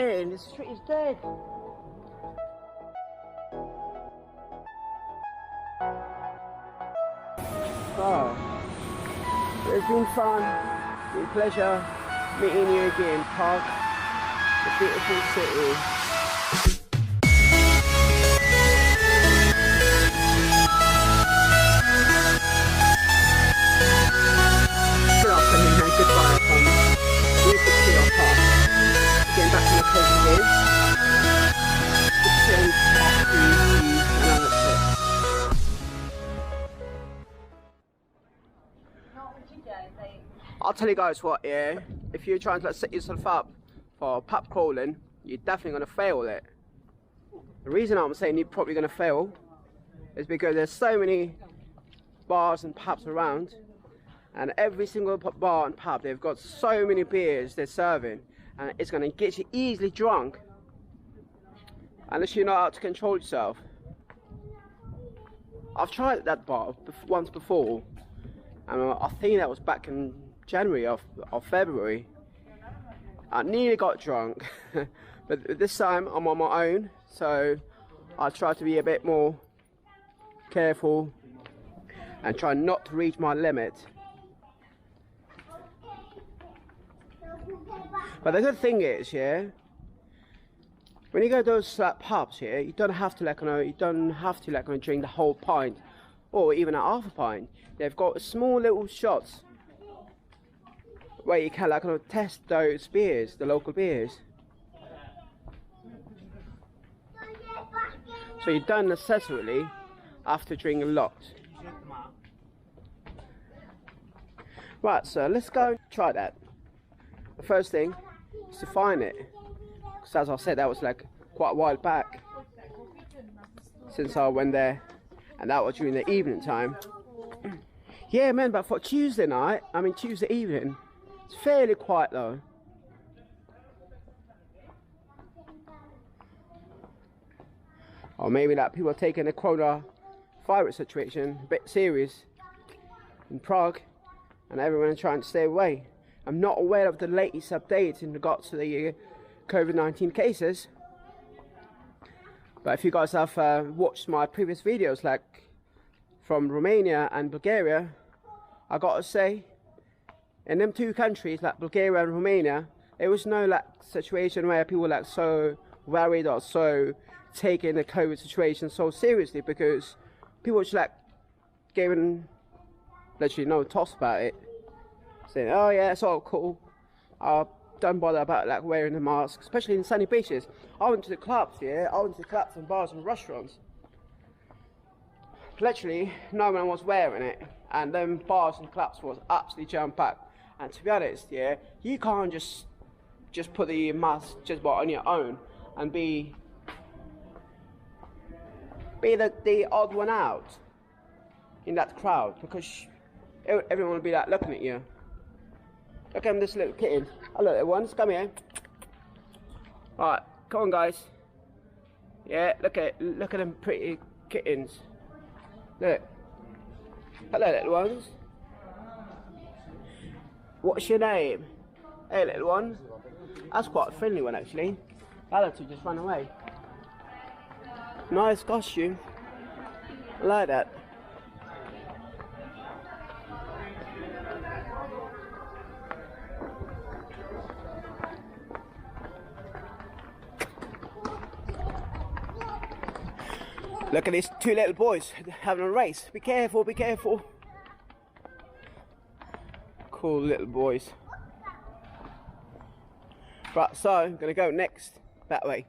happening? The street is dead. Oh, it's been fun, been pleasure meeting you again, Prague, the beautiful city. Good afternoon and goodbye from beautiful city of Prague. Getting back to the coast again. Just saying off to another trip. I'll tell you guys what, yeah, if you're trying to like, set yourself up for pub crawling, you're definitely going to fail it. The reason I'm saying you're probably going to fail is because there's so many bars and pubs around, and every single bar and pub, they've got so many beers they're serving, and it's going to get you easily drunk unless you know how to control yourself. I've tried that bar once before, and I think that was back in January or February. I nearly got drunk, but this time I'm on my own, so I try to be a bit more careful and try not to reach my limit. But the good thing is, yeah, when you go to those pubs here, you don't have to drink the whole pint or even a half a pint. They've got small little shots where you can test those beers, the local beers. So you don't necessarily have to drink a lot. Right, so let's go try that. The first thing is to find it, because as I said, that was like quite a while back since I went there, and that was during the evening time. Yeah, man, but for Tuesday night, Tuesday evening, it's fairly quiet though. Or maybe that people are taking the coronavirus situation a bit serious in Prague, and everyone is trying to stay away. I'm not aware of the latest updates in regards to the COVID-19 cases. But if you guys have watched my previous videos, like from Romania and Bulgaria, I gotta say, in them two countries, like Bulgaria and Romania, there was no situation where people were so worried or so taking the COVID situation so seriously, because people were just giving literally no toss about it, saying, oh yeah, it's all cool, don't bother about wearing a mask, especially in sunny beaches. I went to the clubs, I went to the clubs and bars and restaurants. Literally, no one was wearing it, and them bars and clubs was absolutely jam-packed. And to be honest, you can't just put the mask just on your own and be the odd one out in that crowd, because everyone will be looking at you. Look at this little kitten. Hello, little ones, come here. Right, come on, guys. Yeah, look at them pretty kittens. Look. Hello, little ones. What's your name? Hey, little one. That's quite a friendly one, actually. That other two just ran away. Nice costume. I like that. Look at these two little boys having a race. Be careful, be careful. Cool little boys. Right, so I'm going to go next that way.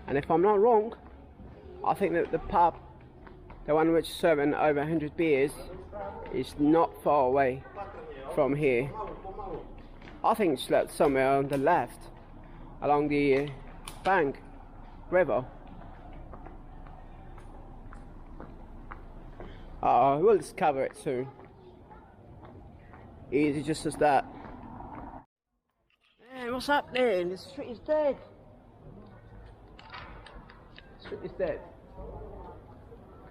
And if I'm not wrong, I think that the pub, the one which is serving over 100 beers, is not far away from here. I think it's somewhere on the left, along the bank, river. We'll discover it soon. Easy just as that. Hey, what's happening? The street is dead. The street is dead.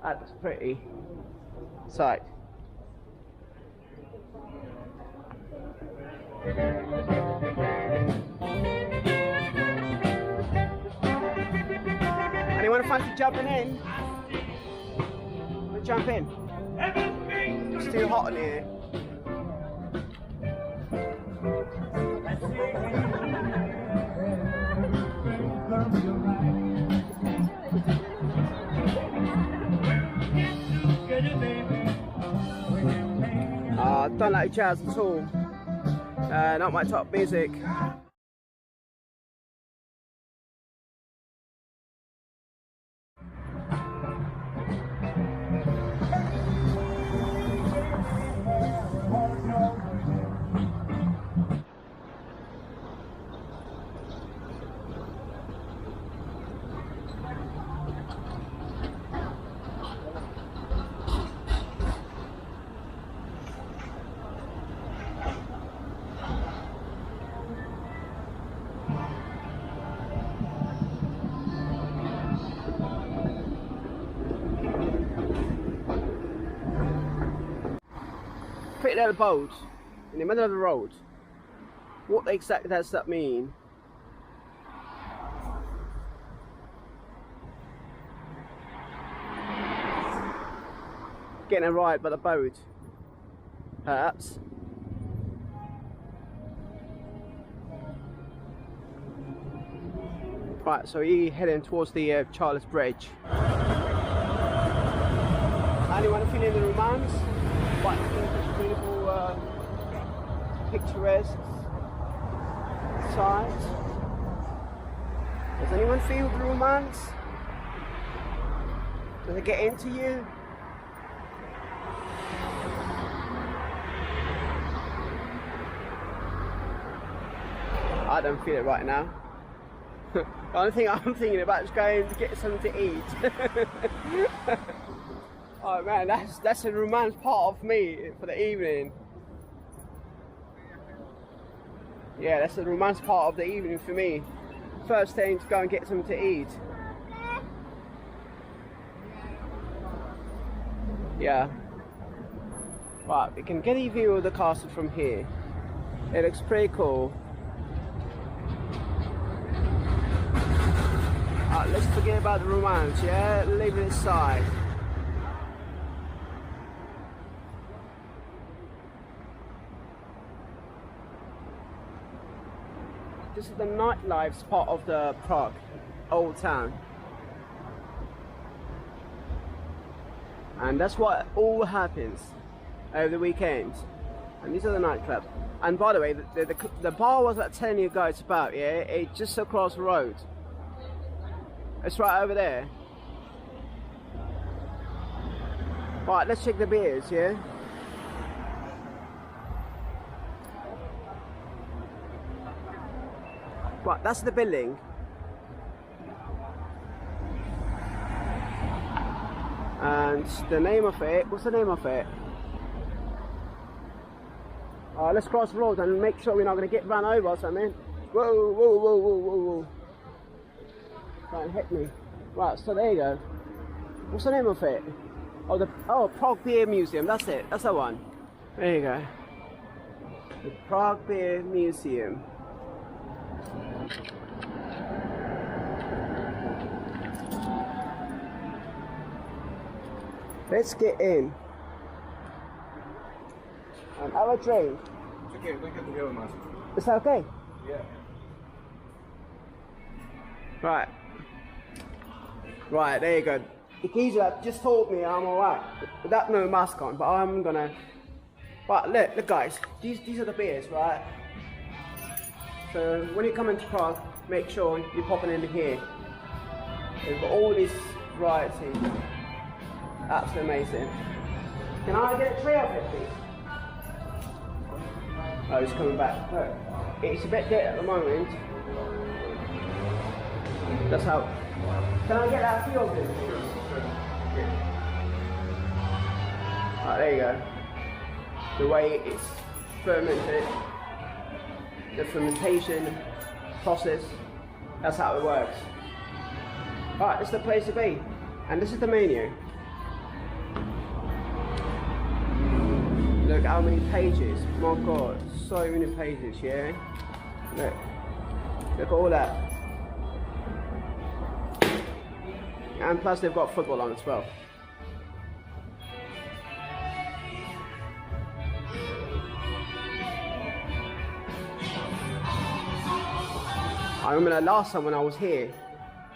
That's pretty sight. Anyone fancy jumping in? Let's jump in. It's too hot in here. I don't like jazz at all. Not my top music. Pretty little boat in the middle of the road. What exactly does that mean? Getting a ride by the boat. Perhaps. Right, so you're heading towards the Charles Bridge. Anyone feeling the romance? Quite beautiful, picturesque sight. Does anyone feel the romance? Does it get into you? I don't feel it right now. The only thing I'm thinking about is going to get something to eat. Oh man, that's a romance part of me for the evening. Yeah, that's the romance part of the evening for me. First thing to go and get something to eat. Yeah. Right, we can get a view of the castle from here. It looks pretty cool. Let's forget about the romance, yeah? Leave it aside. This is the nightlife part of the Prague old town, and that's what all happens over the weekend. And these are the nightclubs. And by the way, the bar was like telling you guys about, yeah, it's just across the road. It's right over there. Right, let's check the beers, yeah. Right, that's the building. And the name of it, what's the name of it? Let's cross the road and make sure we're not going to get run over or something. Whoa, whoa, whoa, whoa, whoa, whoa. Try and hit me. Right, so there you go. What's the name of it? Oh, Prague Beer Museum, that's it, that's the one. There you go. The Prague Beer Museum. Let's get in and have a drink. It's okay, we can go, man. Is that okay? Yeah. Right. Right, there you go. The geezer just told me I'm alright without no mask on, but I'm gonna. Right, look guys, these are the beers, right? So when you come into Prague, make sure you're popping in here. They've got all this variety. Absolutely amazing. Can I get a tray of it, please? Oh, he's coming back. Look, it's a bit dead at the moment. That's how. Can I get that few of it? Right, there you go. The way it's fermented, the fermentation process, that's how it works. Alright, this is the place to be. And this is the menu. Look Look how many pages. My god, so many pages, yeah? Look. Look at all that. And plus they've got football on as well. I remember the last time when I was here,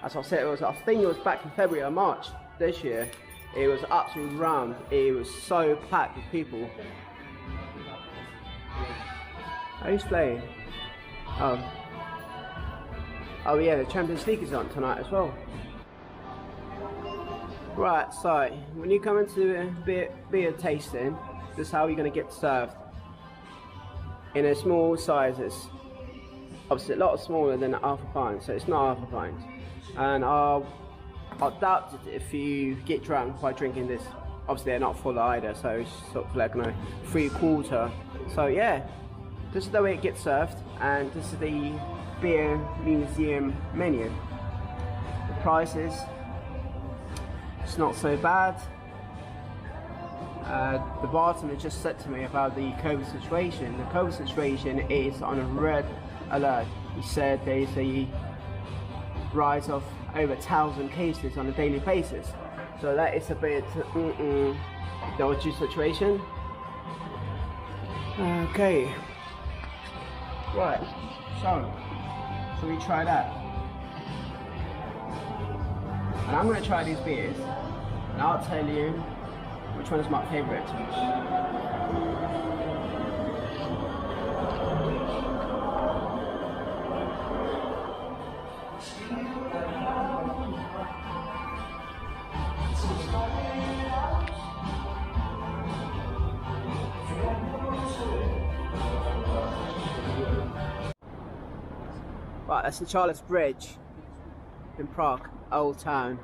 as I said, I think it was back in February or March this year. It was absolutely rammed. It was so packed with people. Who's playing? Oh yeah, the Champions League is on tonight as well. Right, so when you come into beer tasting, this is how you're going to get served. In a small sizes. Obviously a lot smaller than half a pint, so it's not half a pint. And I doubt it if you get drunk by drinking this. Obviously they're not full either, so it's sort of like, you know, 3/4. So yeah, this is the way it gets served, and this is the beer museum menu. The prices, it's not so bad. The bartender just said to me about the COVID situation. The COVID situation is on a red alert. He said there is a rise of over 1,000 cases on a daily basis. So that is a bit dodgy situation. Okay. Right. So, shall we try that? And I'm going to try these beers, and I'll tell you which one is my favorite. Right, that's the Charles Bridge in Prague, Old Town.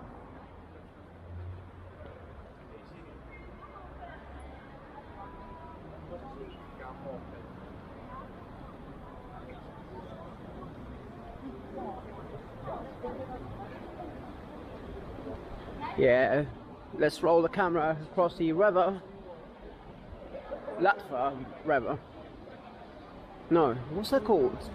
Yeah, let's roll the camera across the river. Latva River. No, what's that called?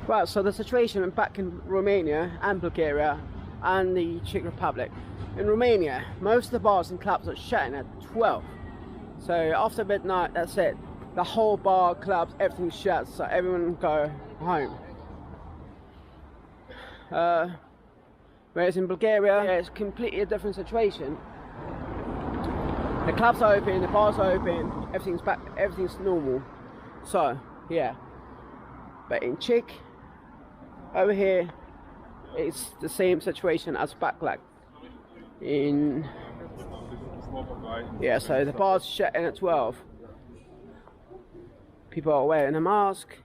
Right, so the situation back in Romania and Bulgaria and the Czech Republic. In Romania, most of the bars and clubs are shutting at 12. So after midnight, that's it. The whole bar, clubs, everything shuts, so everyone go home. Whereas in Bulgaria, it's completely a different situation. The clubs are open, the bars are open, everything's back, everything's normal. So, yeah. But in Czech, over here, it's the same situation as back like in... Yeah, so the bars shut in at 12. People are wearing a mask.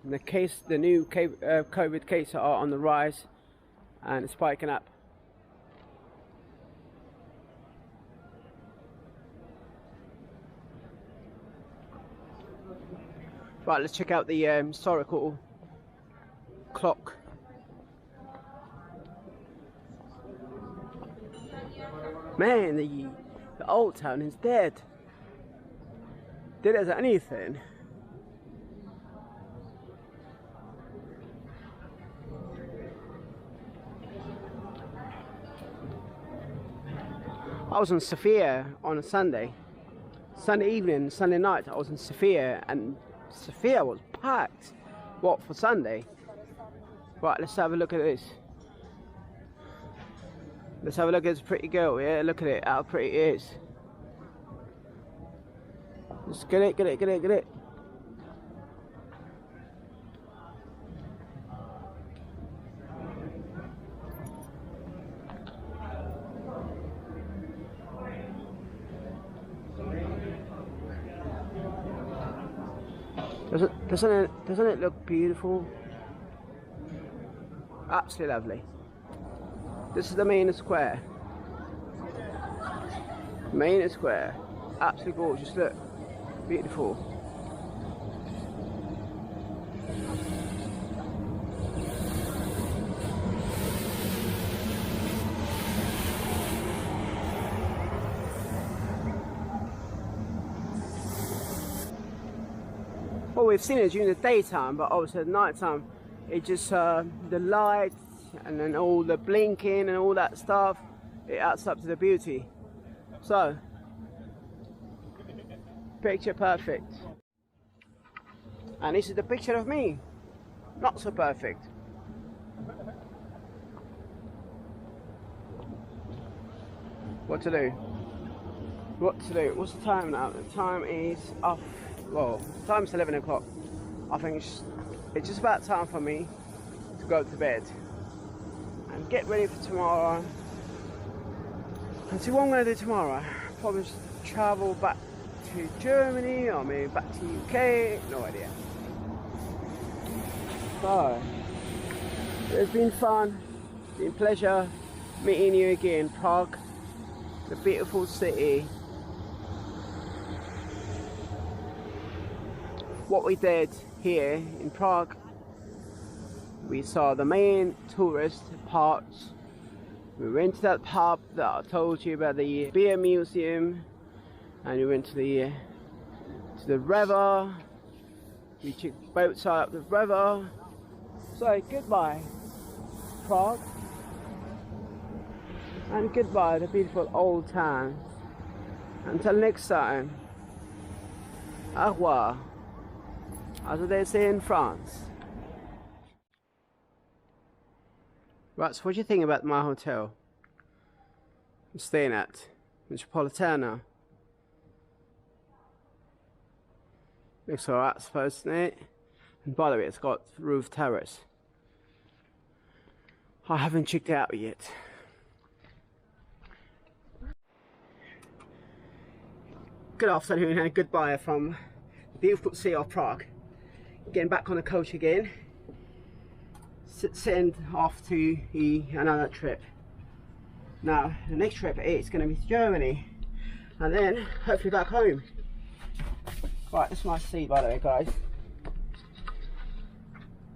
And the new COVID cases are on the rise, and it's spiking up. Right, let's check out the historical clock. Man, the old town is dead. Dead as anything. I was in Sofia on a Sunday evening, Sunday night. I was in Sofia, and Sofia was packed. What, for Sunday? Right, let's have a look at this. Let's have a look at this pretty girl. Yeah, look at it, how pretty it is. Let's get it, get it, get it, get it. Doesn't it look beautiful? Absolutely lovely. This is the main square. Main Square. Absolutely gorgeous, look. Beautiful. Well, we've seen it during the daytime, but obviously at night time, it just, the lights and then all the blinking and all that stuff, it adds up to the beauty. So, picture perfect. And this is the picture of me, not so perfect. What to do? What to do? What's the time now? The time is off. Well, time's 11 o'clock. I think it's just about time for me to go to bed and get ready for tomorrow. And see what I'm going to do tomorrow. Probably just travel back to Germany or maybe back to UK. No idea. So, it's been fun. It's been a pleasure meeting you again, Prague. The beautiful city. What we did here in Prague, we saw the main tourist parts. We went to that pub that I told you about, the beer museum, and we went to the river. We took boat side up the river. So goodbye, Prague, and goodbye the beautiful old town. Until next time, au revoir, as they say in France. Right, so what do you think about my hotel I'm staying at? Metropolitana. Looks alright, I suppose, isn't it? And by the way, it's got roof terrace. I haven't checked it out yet. Good afternoon and goodbye from the beautiful city of Prague. Getting back on the coach again. Send off to another trip. Now, the next trip is going to be to Germany. And then, hopefully back home. Right, this is my seat by the way, guys.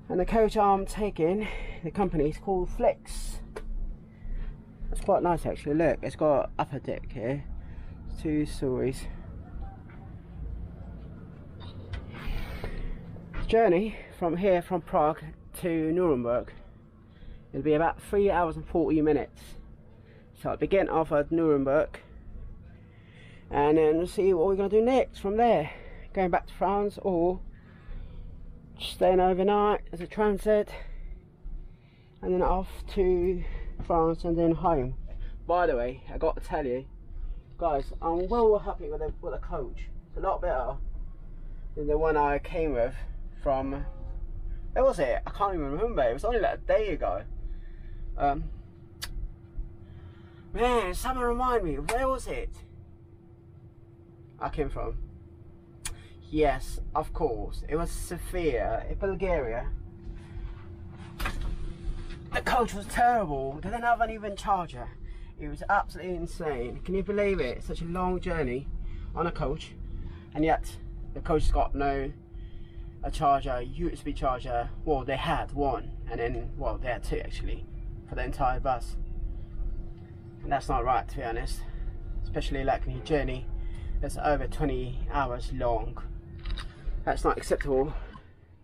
And the coach I'm taking, the company is called Flex. It's quite nice actually, look, it's got upper deck here. It's 2 stories. Journey from here, from Prague to Nuremberg, it'll be about 3 hours and 40 minutes. So I'll be getting off at Nuremberg and then see what we're going to do next from there. Going back to France or staying overnight as a transit and then off to France and then home. By the way, I got to tell you guys, I'm well happy with the coach. It's a lot better than the one I came with from, where was it? I can't even remember, it was only like a day ago. Man, someone remind me, where was it I came from? Yes, of course, it was Sofia in Bulgaria. The coach was terrible, they didn't have an even charger. It was absolutely insane. Can you believe it? Such a long journey on a coach, and yet the coach has got no charger, USB charger. Well, they had one, and then, well, they had 2 actually, for the entire bus. And that's not right, to be honest. Especially like a journey that's over 20 hours long. That's not acceptable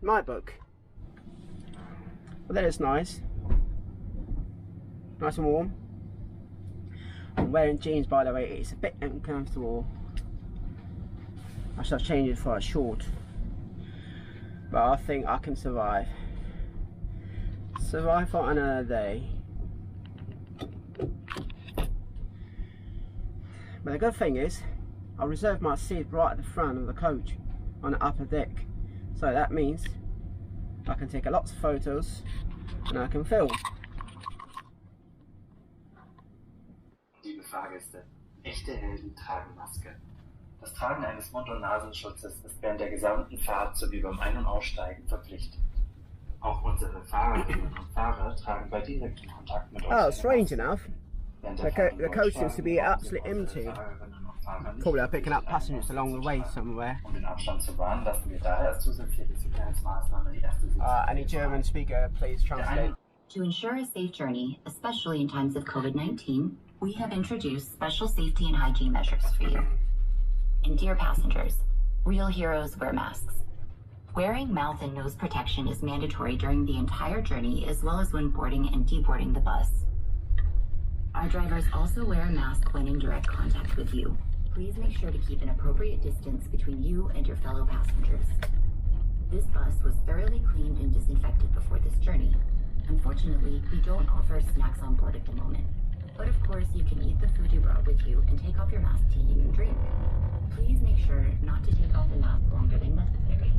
in my book. But that is nice. Nice and warm. I'm wearing jeans, by the way, it's a bit uncomfortable. I shall change it for a short. But I think I can survive. Survive for another day. But the good thing is, I reserved my seat right at the front of the coach on the upper deck. So that means I can take lots of photos and I can film. Liebe Fahrgäste, echte Helden tragen Maske. Das Tragen eines Mund- und Nasenschutzes ist während der gesamten Fahrt sowie beim Ein- und Aussteigen verpflichtet. Auch unsere Fahrerinnen und Fahrer tragen bei direktem Kontakt mit uns. Oh, strange enough. The coach seems to be absolutely empty. Fahrern nicht Probably are wirklich picking up einen passengers along the way Sitzplatz. somewhere. Um den Abstand zu wahren, lassen wir daher als zusätzliche Sicherheitsmaßnahme die erste Any German speaker, please translate. To ensure a safe journey, especially in times of COVID-19, we have introduced special safety and hygiene measures for you. And dear passengers, real heroes wear masks. Wearing mouth and nose protection is mandatory during the entire journey as well as when boarding and deboarding the bus. Our drivers also wear a mask when in direct contact with you. Please make sure to keep an appropriate distance between you and your fellow passengers. This bus was thoroughly cleaned and disinfected before this journey. Unfortunately, we don't offer snacks on board at the moment. But of course, you can eat the food you brought with you and take off your mask to eat and drink. Please make sure not to take off the mask longer than necessary.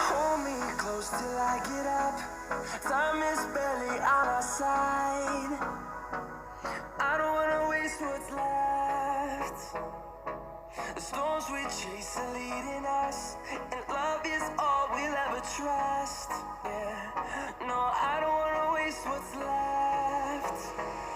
Hold me close till I get up. Time is barely on our side. I don't wanna waste what's left. The storms we chase are leading us, and love is all we'll ever trust. Yeah, no, I don't wanna waste what's left.